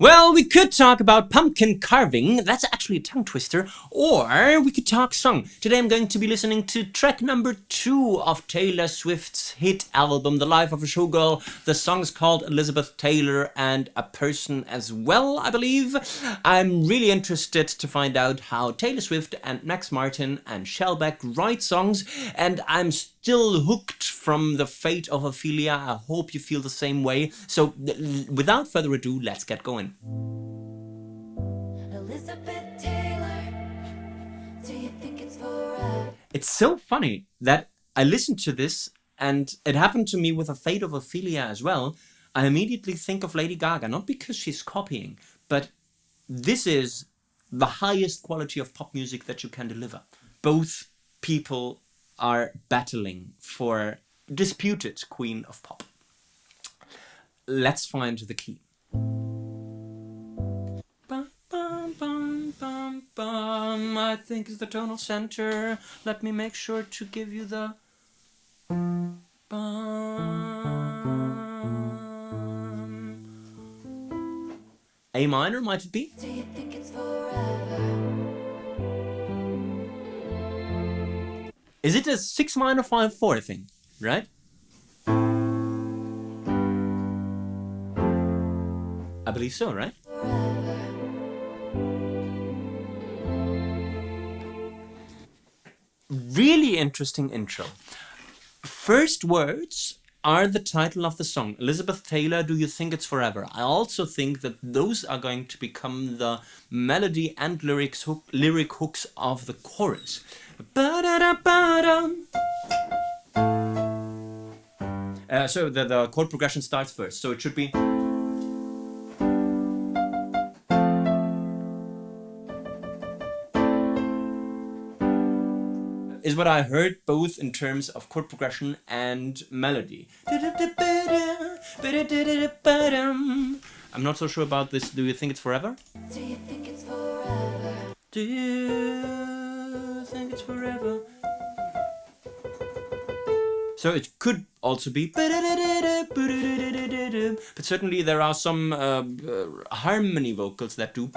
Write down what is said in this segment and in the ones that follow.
Well, we could talk about pumpkin carving, that's actually a tongue twister, or we could talk song. Today I'm going to be listening to track number 2 of Taylor Swift's hit album, The Life of a Showgirl. The song is called Elizabeth Taylor and a Person as Well, I believe. I'm really interested to find out how Taylor Swift and Max Martin and Shellback write songs, and I'm still hooked from the Fate of Ophelia. I hope you feel the same way. So without further ado, let's get going. Elizabeth Taylor, do you think it's forever? It's so funny that I listened to this, and it happened to me with the Fate of Ophelia as well. I immediately think of Lady Gaga, not because she's copying, but this is the highest quality of pop music that you can deliver. Both people are battling for disputed Queen of Pop. Let's find the key. I think it's the tonal center. Let me make sure to give you the A minor, might it be? Do you think it's forever? Is it a 6 minor 5/4 thing, right? I believe so, right? Really interesting intro. First words are the title of the song. Elizabeth Taylor, Do You Think It's Forever? I also think that those are going to become the melody and lyric hooks of the chorus. So the chord progression starts first. So it should be... is what I heard both in terms of chord progression and melody. I'm not so sure about this. Do you think it's forever? Do you think it's forever? Do you think it's forever? So it could also be, but certainly there are some harmony vocals that do.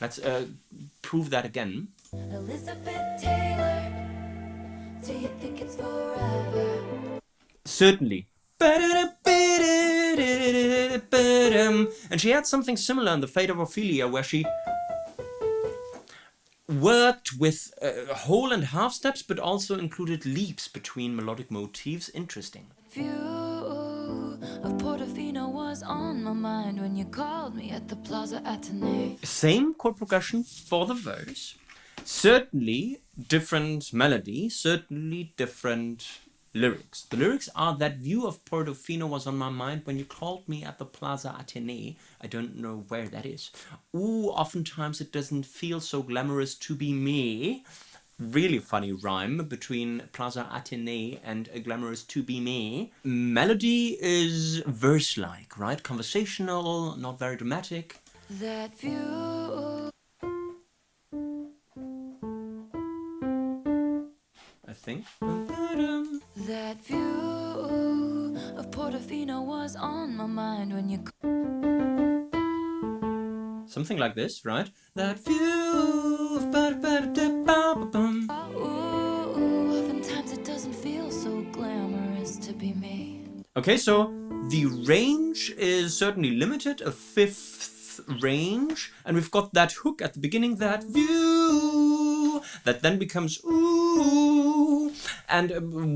Let's prove that again. Elizabeth Taylor, do you think it's forever? Certainly. And she had something similar in the Fate of Ophelia, where she worked with whole and half steps, but also included leaps between melodic motifs. Interesting. View of Portofino was on my mind when you called me at the Plaza Athénée. Same chord progression for the verse. Certainly different melody, certainly different lyrics. The lyrics are that view of Portofino was on my mind when you called me at the Plaza Athénée. I don't know where that is. Ooh, oftentimes it doesn't feel so glamorous to be me. Really funny rhyme between Plaza Athénée and a glamorous to be me. Melody is verse-like, right? Conversational, not very dramatic. That view. I think. That view of Portofino was on my mind when you. Something like this, right? That view of Oftentimes it doesn't feel so glamorous to be me. Okay, so the range is certainly limited, a 5th range, and we've got that hook at the beginning, that view, that then becomes ooh, and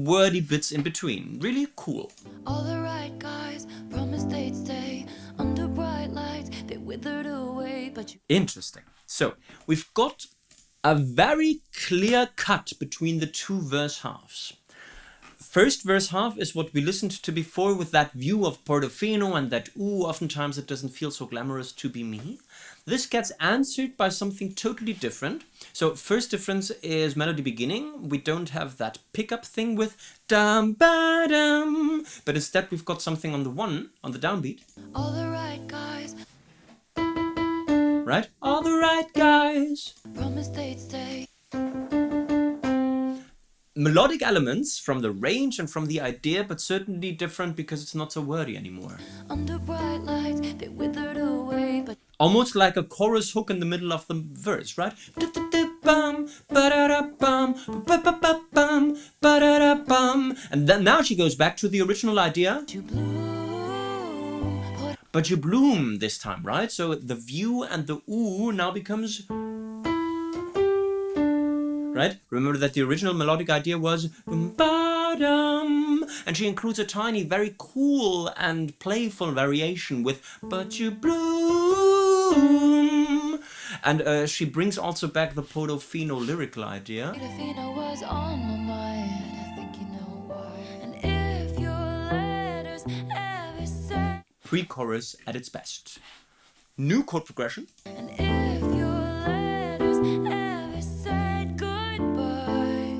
wordy bits in between. Really cool. All the right guys promised they'd stay under bright lights, they withered away, but you. Interesting. So we've got a very clear cut between the two verse halves. First verse half is what we listened to before with that view of Portofino and that ooh, oftentimes it doesn't feel so glamorous to be me. This gets answered by something totally different. So first difference is melody beginning. We don't have that pickup thing with dum ba dum, but instead we've got something on the downbeat. All the right guys. Right? All the right guys. Promised they'd stay. Melodic elements from the range and from the idea, but certainly different because it's not so wordy anymore. Under bright lights, they wither Almost like a chorus hook in the middle of the verse, right? Bum, ba-da-da-bum, ba-ba-ba-bum, ba-da-da-bum. And then now she goes back to the original idea. To bloom, put But you bloom this time, right? So the view and the ooh now becomes... Right? Remember that the original melodic idea was ba-dum, and she includes a tiny, very cool and playful variation with but you bloom. And she brings also back the Portofino lyrical idea. Fate of Ophelia was on my mind. I think you know why. And if your letters ever say, Pre-chorus at its best. New chord progression. and if your letters ever said goodbye,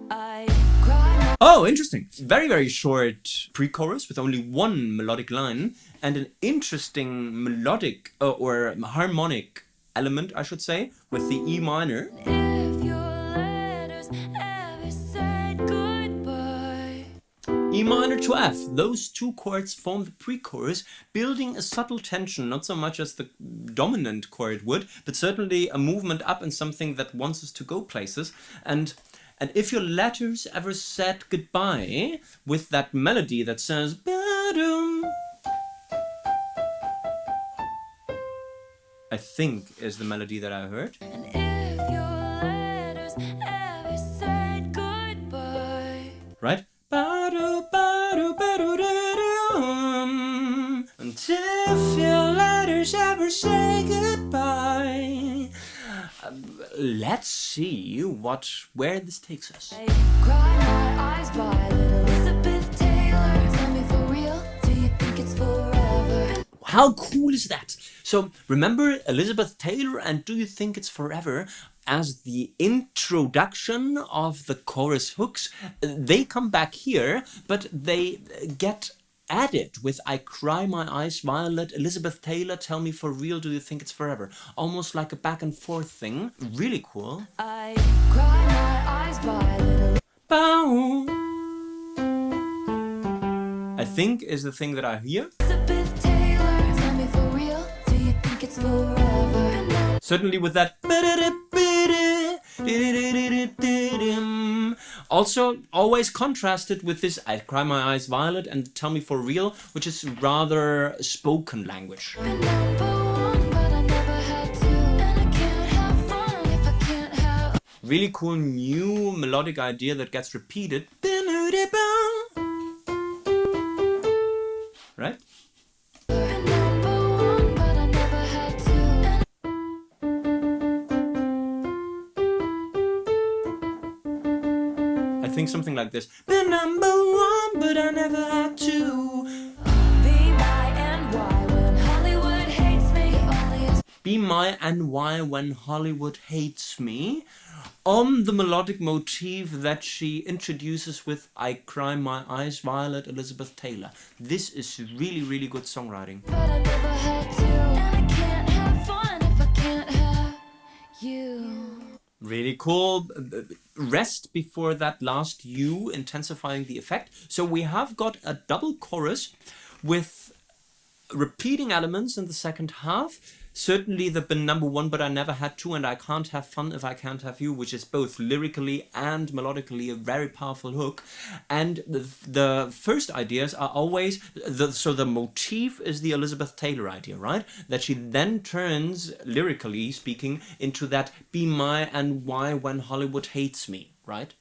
I cry. Oh, interesting. Very, very short pre-chorus with only one melodic line and an interesting melodic or harmonic element, I should say, with the E minor. If your letters ever said goodbye, E minor to F. Those two chords form the pre-chorus, building a subtle tension, not so much as the dominant chord would, but certainly a movement up and something that wants us to go places. And if your letters ever said goodbye, with that melody that says ba-dum, I think is the melody that I heard. and if your letters ever said goodbye, Right? Ba-do, ba-do, ba-do, da-dum. Until your letters ever say goodbye. Let's see where this takes us. I cry my eyes violet. Elizabeth Taylor, tell me for real, do you think it's forever? How cool is that? So remember Elizabeth Taylor and Do You Think It's Forever as the introduction of the chorus hooks. They come back here, but they get added with I Cry My Eyes Violet, Elizabeth Taylor, Tell Me For Real, Do You Think It's Forever? Almost like a back and forth thing. Really cool. I cry my eyes violet. Bow. I think is the thing that I hear. Elizabeth Taylor, tell me for real, do you think it's forever? Certainly with that. Also, always contrasted with this I Cry My Eyes Violet and Tell Me For Real, which is rather spoken language. Number one, but I never had to, and I can't have fun if I can't have. Really cool new melodic idea that gets repeated. Right? Number one, but I never had to, and I think something like this. Been number one, but I never had to. be my NY when Hollywood hates me. Only as Be my NY when Hollywood hates me. On the melodic motif that she introduces with I Cry My Eyes Violet, Elizabeth Taylor. This is really, really good songwriting. but I never had to, and I can't have fun if I can't have you. Really cool. Rest before that last U, intensifying the effect. So we have got a double chorus with repeating elements in the second half. Certainly the been number one, but I never had to, and I can't have fun if I can't have you, which is both lyrically and melodically a very powerful hook. And the first ideas are always, so the motif is the Elizabeth Taylor idea, right? That she then turns, lyrically speaking, into that be my and why when Hollywood hates me, right?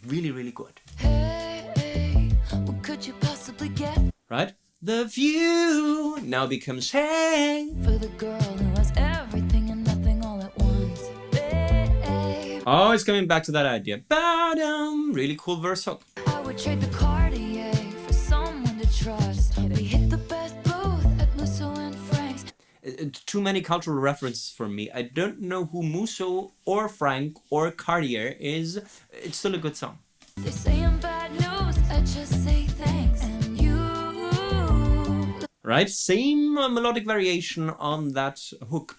Really, really good. Hey, what could you possibly get Right? The view now becomes hey. for the girl who has everything and nothing all at once? Babe, Oh, it's coming back to that idea. Ba-dum. Really cool verse hook. I would trade the Cartier for someone to trust. We hit the best booth at Musso and Frank's. Too many cultural references for me. I don't know who Musso or Frank or Cartier is. It's still a good song. They say I'm bad news, I just say thanks. And you, Right? Same melodic variation on that hook.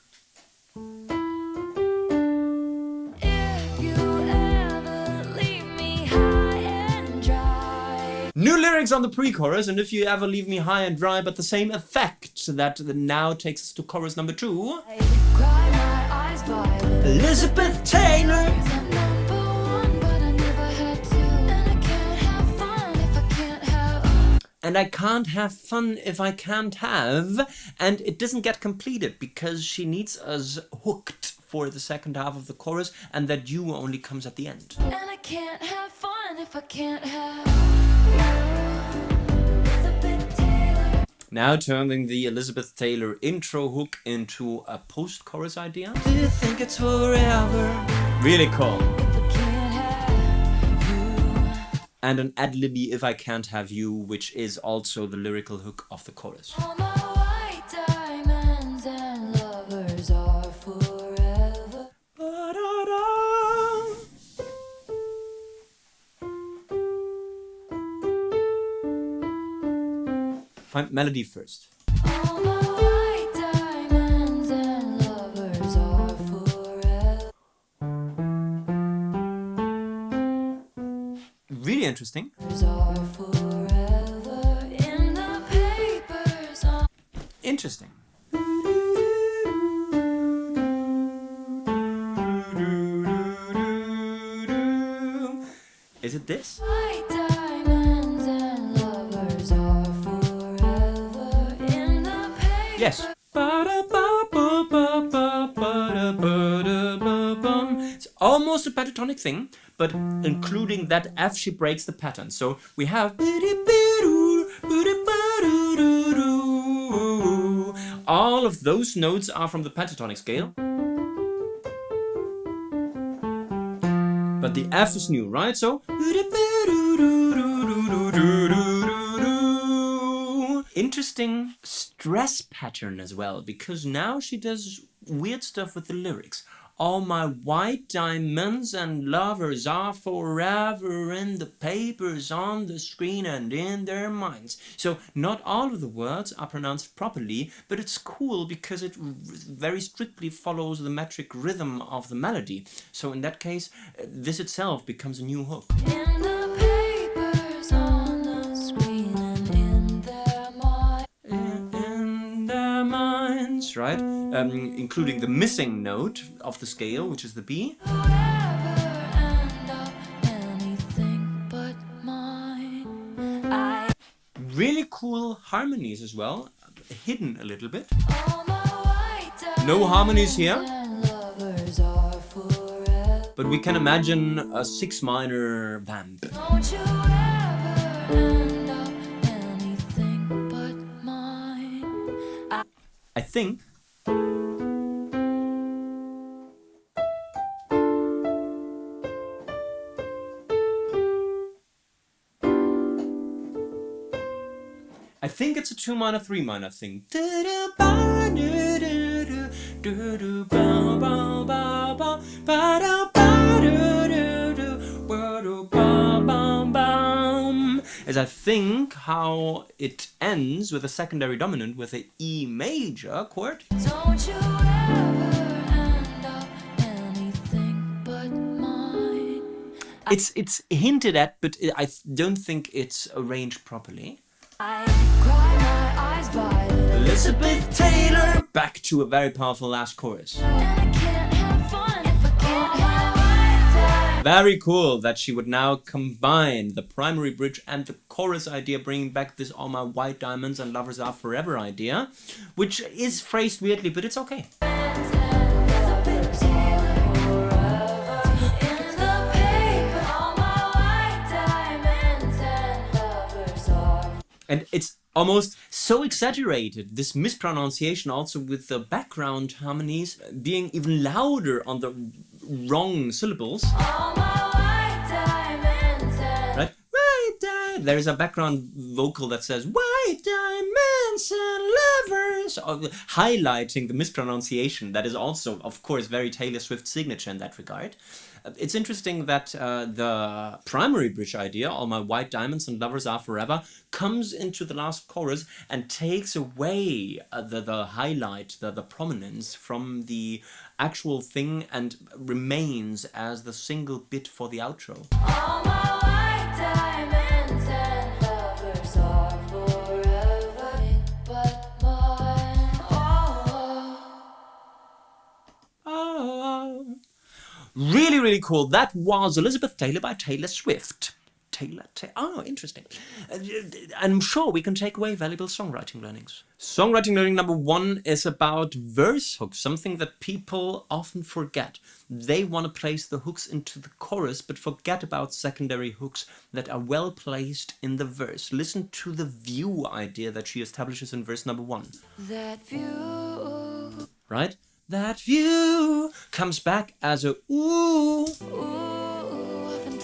if you ever leave me high and dry. New lyrics on the pre-chorus, and if you ever leave me high and dry, but the same effect that now takes us to chorus number 2. I cry my eyes violet. Elizabeth Taylor. I'm number one, but I never had to. And I can't have fun if I can't have. And I can't have fun if I can't have. And it doesn't get completed because she needs us hooked for the second half of the chorus, and that you only comes at the end. And I can't have fun if I can't have you. Elizabeth Taylor. Now turning the Elizabeth Taylor intro hook into a post-chorus idea. Do you think it's forever? Really cool. If I can't have you. And an ad-libby if I can't have you, which is also the lyrical hook of the chorus. All my white diamonds and lovers are forever. Ba-da-da. Find melody first. All my white diamonds and lovers are forever. Really interesting. Are forever in the papers. Interesting. Is it this? White diamonds and lovers are forever in the papers. Yes. It's almost a pentatonic thing, but including that F, she breaks the pattern. So we have all of those notes are from the pentatonic scale. But the F is new, right? So interesting stress pattern as well, because now she does weird stuff with the lyrics. All my white diamonds and lovers are forever in the papers, on the screen and in their minds. So not all of the words are pronounced properly, but it's cool because it very strictly follows the metric rhythm of the melody. So in that case, this itself becomes a new hook. In the papers, on the screen and in their minds. In their minds, right? Including the missing note of the scale, which is the B. Whoever end up anything but mine. Really cool harmonies as well, hidden a little bit. All my white No harmonies here, and lovers are forever. but we can imagine a 6 minor vamp. Don't you ever end up anything but mine. I think it's a 2 minor 3 minor thing. As I think how it ends with a secondary dominant with a E major chord. Don't you ever end up anything but mine. It's hinted at, but I don't think it's arranged properly. I cry my eyes violet. Elizabeth Taylor! Back to a very powerful last chorus. And I can't have fun if I can't have. Very cool that she would now combine the primary bridge and the chorus idea, bringing back this all my white diamonds and lovers are forever idea, which is phrased weirdly, but it's okay. Elizabeth Taylor forever in the paper. All my white diamonds and lovers are. And it's almost so exaggerated, this mispronunciation also with the background harmonies being even louder on the wrong syllables. All my white diamonds and Right? There is a background vocal that says white diamonds and lovers, highlighting the mispronunciation. That is also, of course, very Taylor Swift signature in that regard. It's interesting that the primary bridge idea, all my white diamonds and lovers are forever, comes into the last chorus and takes away the highlight, the prominence from the actual thing and remains as the single bit for the outro. all my white diamonds and lovers. Really, really cool. That was Elizabeth Taylor by Taylor Swift. Oh, interesting. I'm sure we can take away valuable songwriting learnings. Songwriting learning number 1 is about verse hooks, something that people often forget. They want to place the hooks into the chorus, but forget about secondary hooks that are well placed in the verse. Listen to the view idea that she establishes in verse number 1. That view. Right? That view comes back as a ooh. Ooh.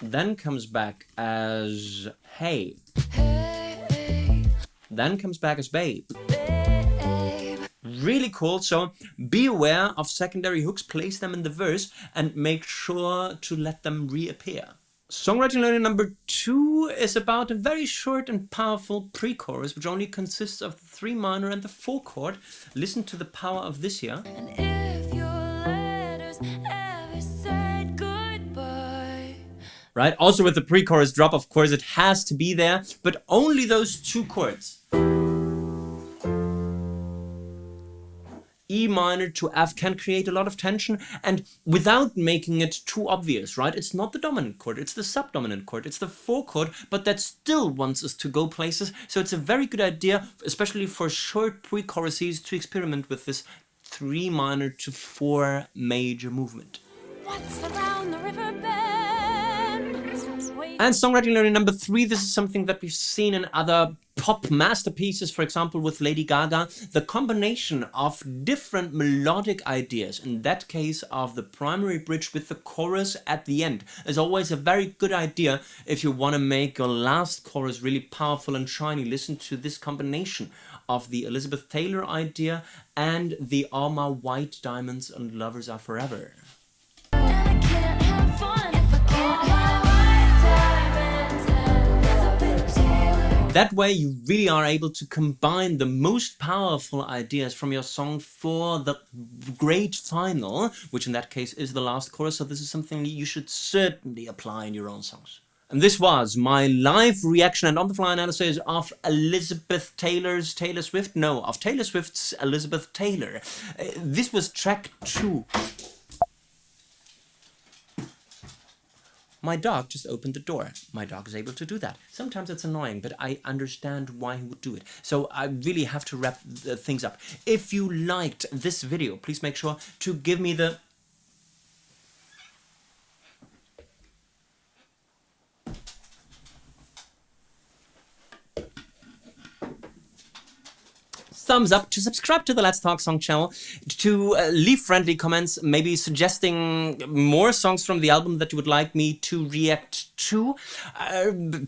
Then comes back as hey. Hey. Then comes back as babe. Babe. Really cool. So be aware of secondary hooks, place them in the verse, and make sure to let them reappear. Songwriting learning number 2 is about a very short and powerful pre-chorus, which only consists of the 3 minor and the 4 chord. Listen to the power of this here. And if your letters ever said goodbye. Right? Also with the pre-chorus drop, of course, it has to be there, but only those 2 chords. E minor to F can create a lot of tension, and without making it too obvious, right? It's not the dominant chord, it's the subdominant chord, it's the 4 chord, but that still wants us to go places. So it's a very good idea, especially for short pre-choruses, to experiment with this 3 minor to 4 major movement. What's around the river bend? And songwriting learning number 3, this is something that we've seen in other pop masterpieces, for example with Lady Gaga, the combination of different melodic ideas, in that case of the primary bridge with the chorus at the end, is always a very good idea if you want to make your last chorus really powerful and shiny. Listen to this combination of the Elizabeth Taylor idea and the All My White Diamonds and Lovers Are Forever. And I can't have fun if I can't have white diamonds and Elizabeth Taylor. That way you really are able to combine the most powerful ideas from your song for the great final, which in that case is the last chorus. So this is something you should certainly apply in your own songs. And this was my live reaction and on-the-fly analysis of Elizabeth Taylor's Taylor Swift. No, of Taylor Swift's Elizabeth Taylor. This was track 2. My dog just opened the door. My dog is able to do that. Sometimes it's annoying, but I understand why he would do it. So I really have to wrap things up. If you liked this video, please make sure to give me the thumbs up, to subscribe to the Let's Talk Song channel, to leave friendly comments, maybe suggesting more songs from the album that you would like me to react to.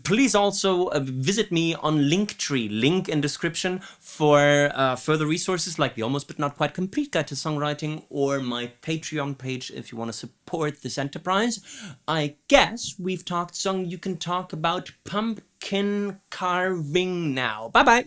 Please also visit me on Linktree, link in description, for further resources like the Almost But Not Quite Complete Guide to Songwriting, or my Patreon page if you want to support this enterprise. I guess we've talked song, you can talk about pumpkin carving now. Bye bye!